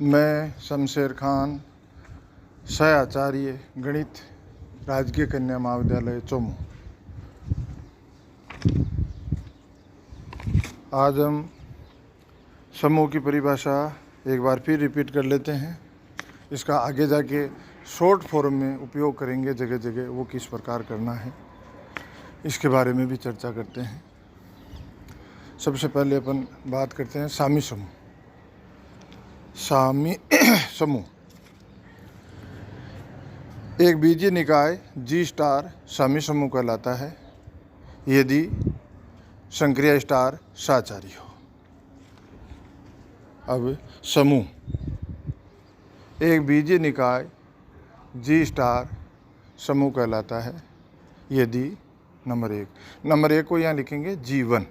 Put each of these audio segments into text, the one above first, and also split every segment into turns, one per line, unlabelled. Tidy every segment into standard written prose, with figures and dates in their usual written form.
मैं शमशेर खान, सहआचार्य गणित, राजकीय कन्या महाविद्यालय चोमू। आज हम समूह की परिभाषा एक बार फिर रिपीट कर लेते हैं। इसका आगे जाके शॉर्ट फॉर्म में उपयोग करेंगे जगह जगह, वो किस प्रकार करना है इसके बारे में भी चर्चा करते हैं। सबसे पहले अपन बात करते हैं सामी समूह। सामी समूह एक बीजीय निकाय जी स्टार सामी समूह कहलाता है यदि संक्रिया स्टार सहचारी हो। अब समूह एक बीजीय निकाय जी स्टार समूह कहलाता है यदि नंबर एक को यहाँ लिखेंगे G1,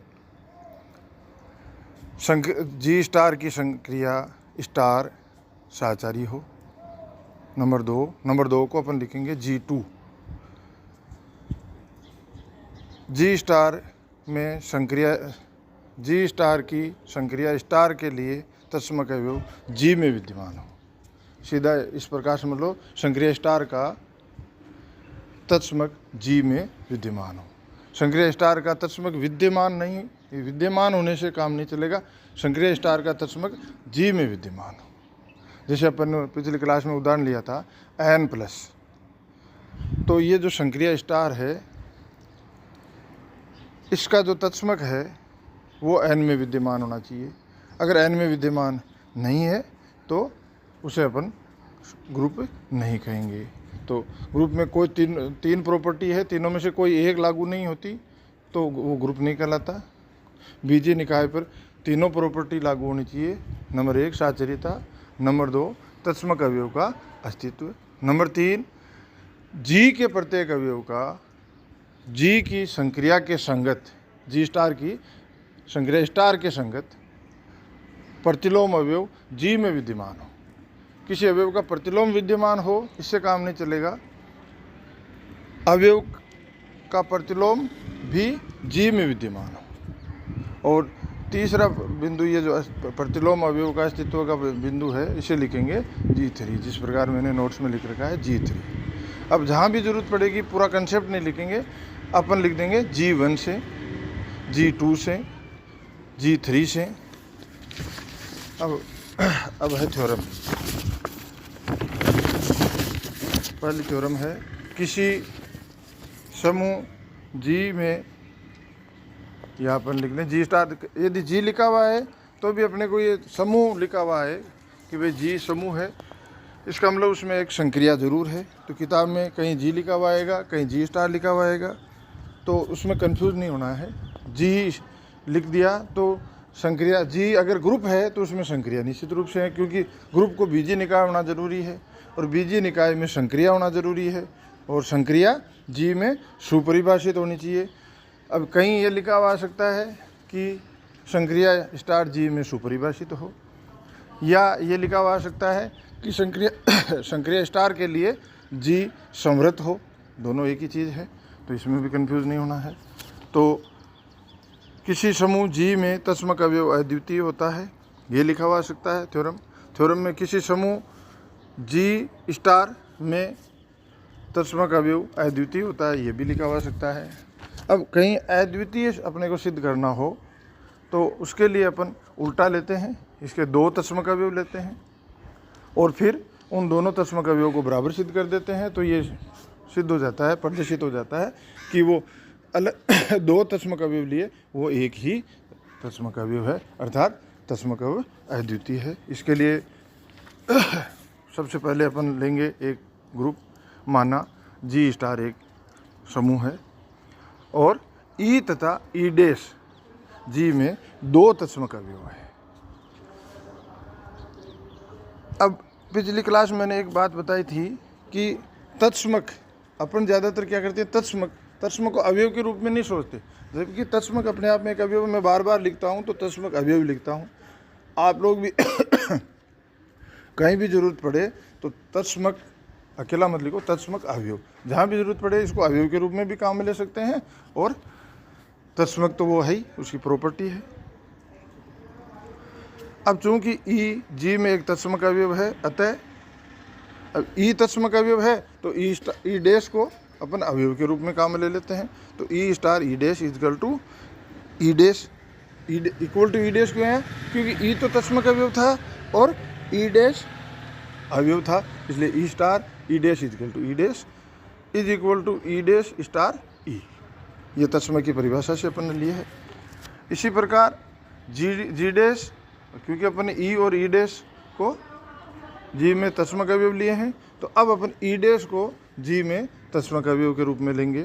जी स्टार की संक्रिया स्टार सहचारी हो। नंबर दो को अपन लिखेंगे G2, जी स्टार में संक्रिया जी स्टार की संक्रिया स्टार के लिए तत्समक अवयव G में विद्यमान हो। सीधा इस प्रकार समझ लो, संक्रिया स्टार का तत्समक G में विद्यमान हो। संक्रिया स्टार का तत्समक विद्यमान होने से काम नहीं चलेगा। संक्रिया स्टार का तत्समक G में विद्यमान हो। जैसे अपन ने पिछली क्लास में उदाहरण लिया था N+, तो ये जो संक्रिया स्टार है इसका जो तत्समक है वो N में विद्यमान होना चाहिए। अगर N में विद्यमान नहीं है तो उसे अपन ग्रुप नहीं कहेंगे। तो ग्रुप में कोई तीन प्रॉपर्टी है, तीनों में से कोई एक लागू नहीं होती तो वो ग्रुप नहीं कहलाता। बीजीय निकाय पर तीनों प्रॉपर्टी लागू होनी चाहिए। नंबर 1 सहचारिता, नंबर 2 तत्समक अवयव का अस्तित्व, नंबर 3 G के प्रत्येक अवयव का G की संक्रिया के संगत, जी स्टार की संक्रिया स्टार के संगत प्रतिलोम अवयव G में विद्यमान हो। किसी अवयव का प्रतिलोम विद्यमान हो इससे काम नहीं चलेगा, अवयव का प्रतिलोम भी G में विद्यमान हो। और तीसरा बिंदु, ये जो प्रतिलोम अवयव का अस्तित्व का बिंदु है इसे लिखेंगे G3, जिस प्रकार मैंने नोट्स में लिख रखा है G3। अब जहाँ भी जरूरत पड़ेगी पूरा कंसेप्ट नहीं लिखेंगे, अपन लिख देंगे G1 से, G2 से, G3 से। अब है थ्योरम। पहली थ्योरम है किसी समूह G में, यहाँ पर लिख लें G स्टार। यदि G लिखा हुआ है तो भी अपने को ये समूह लिखा हुआ है कि भाई G समूह है, इसका मतलब उसमें एक संक्रिया जरूर है। तो किताब में कहीं G लिखा हुआ आएगा, कहीं G स्टार लिखा हुआ आएगा, तो उसमें कंफ्यूज नहीं होना है। G लिख दिया तो संक्रिया, G अगर ग्रुप है तो उसमें संक्रिया निश्चित रूप से है, क्योंकि ग्रुप को बीजीय निकाय होना जरूरी है और बीजीय निकाय में संक्रिया होना जरूरी है और संक्रिया G में सुपरिभाषित होनी चाहिए। अब कहीं ये लिखा हुआ आ सकता है कि संक्रिया स्टार G में सुपरिभाषित हो, या ये लिखा हुआ आ सकता है कि संक्रिया स्टार के लिए G समृत हो। दोनों एक ही चीज़ है, तो इसमें भी कंफ्यूज नहीं होना है। तो किसी समूह G में तत्समक अवयव अद्वितीय होता है, ये लिखा हुआ आ सकता है थ्योरम में। किसी समूह G स्टार में तत्समक अवयव अद्वितीय होता है, ये भी लिखा हुआ आ सकता है। अब कहीं अद्वितीय अपने को सिद्ध करना हो तो उसके लिए अपन उल्टा लेते हैं, इसके 2 तत्समक अवयव लेते हैं और फिर उन दोनों तत्समक अवयवों को बराबर सिद्ध कर देते हैं। तो ये सिद्ध हो जाता है, प्रदर्शित हो जाता है कि वो अलग 2 तत्समक अवयव लिए वो एक ही तत्समक अवयव है, अर्थात तत्समक अवयव अद्वितीय है। इसके लिए सबसे पहले अपन लेंगे एक ग्रुप, माना G स्टार एक समूह है और E तथा E डैश G में 2 तत्समक अवयव है। अब पिछली क्लास में मैंने एक बात बताई थी कि तत्समक अपन ज़्यादातर क्या करते हैं, तत्समक को अवयव के रूप में नहीं सोचते, जबकि तत्समक अपने आप में एक अवयव। मैं बार बार लिखता हूँ तो तत्समक अवयव लिखता हूँ। आप लोग भी कहीं भी जरूरत पड़े तो तत्समक अकेला मत लिखो, तत्समक अवयव। जहाँ भी जरूरत पड़े इसको अवयव के रूप में भी काम में ले सकते हैं और तत्समक तो वो है ही, उसकी प्रॉपर्टी है। अब चूंकि ई जी में एक तत्समक अवयव है, अतः अब ई तत्समक अवयव है तो ई डैश को अपन अवयव के रूप में काम में ले लेते हैं। तो E star E dash equal to E dash, equal to E dash क्यों है? क्योंकि ई तो तत्समक अवयव था और ई डैश अवयव था, इसलिए E star E dash equal to E dash is equal to E dash star E. ये तत्समक की परिभाषा से अपन ने लिए है। इसी प्रकार जी डैश, क्योंकि अपन ने ई और ई डैश को जी में तत्समक अवयव लिए हैं, तो अब अपन ई डैश को जी में तत्समक अवयव के रूप में लेंगे।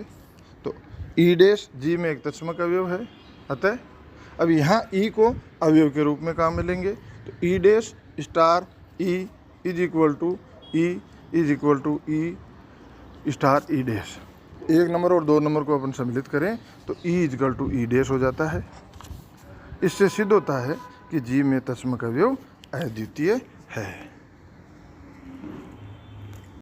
तो ई डैश जी में एक तत्समक अवयव है, अतः अब यहाँ ई को अवयव के रूप में काम में लेंगे। तो E dash star E is equal to E is equal to E star E dash. 1 number और 2 नंबर को अपन सम्मिलित करें तो E is equal to E dash हो जाता है। इससे सिद्ध होता है कि जी में तत्समक अवयव अद्वितीय है।